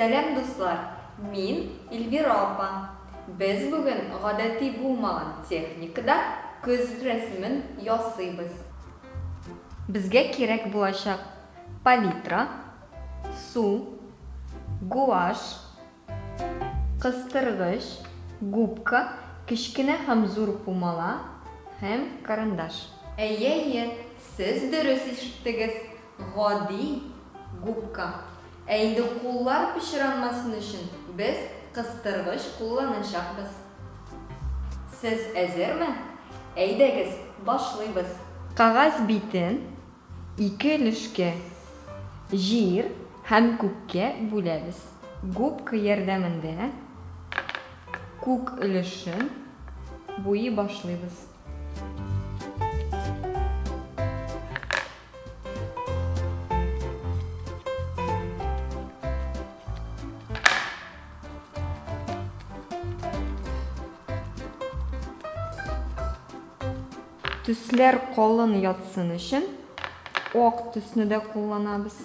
Сәлем дуслар, мин Эльвира апа. Без бүген гадәти булмаган техникада күз рәсемен ясыйбыз. Безгә кирәк булачак палитра, су, гуаш, кыстыргыч, губка, кечкенә һәм зур пумала һәм карандаш. Әйе, сез дөрес ишеттегез. Гади губка. Инде куллар пычранмасын өчен без кыстыргыч кулланачакбыз. Сез әзерме? Әйдәгез, башлыйбыз. Кагаз битен 2 өлешкә җир һәм күккә бүләбез. Губка ярдәмендә күк өлешен буй башлыйбыз. Төсләр калын ятсын өчен ак төсне дә кулланабыз.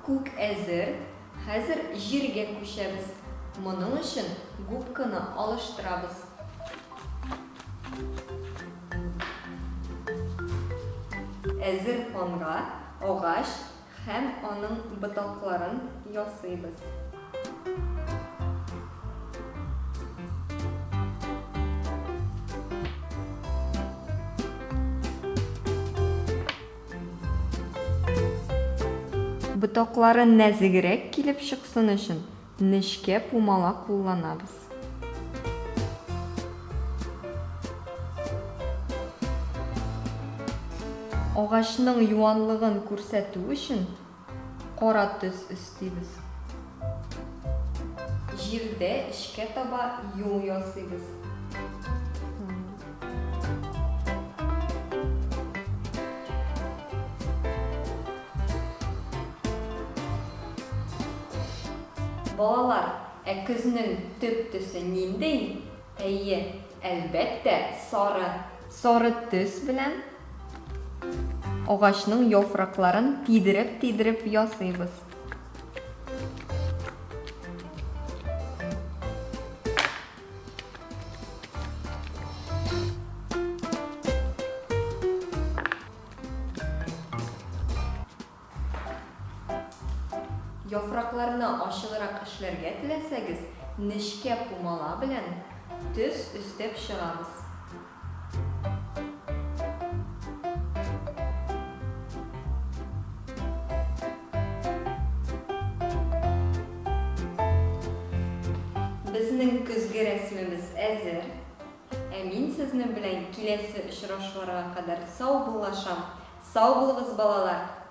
Күк әзер, хәзер җиргә күчәбез. Моның өчен губканы алыштырабыз. Әзер фонга агач һәм аның ботакларын ясыйбыз. Ботаклары нәзигрәк килеп чыксын өчен нечкә пумала кулланабыз. Агачның юанлыгын күрсәтү өчен кара төс өстибез. Җирдә эчкә таба юл ясыйбыз. Балалар, күзнең төп төсе нинди? Әйе, әлбәттә, сары. Сары төс белән агачның яфракларын тидереп ясыйбыз. Яфракларны ачыграк эшләргә теләсәгез, нечкә пумала белән төс өстәп чыгабыз. Безнең көзге рәсемебез әзер. Мин сезнең белән киләсе очрашуларга кадәр сау булашам. Сау булыгыз, балалар.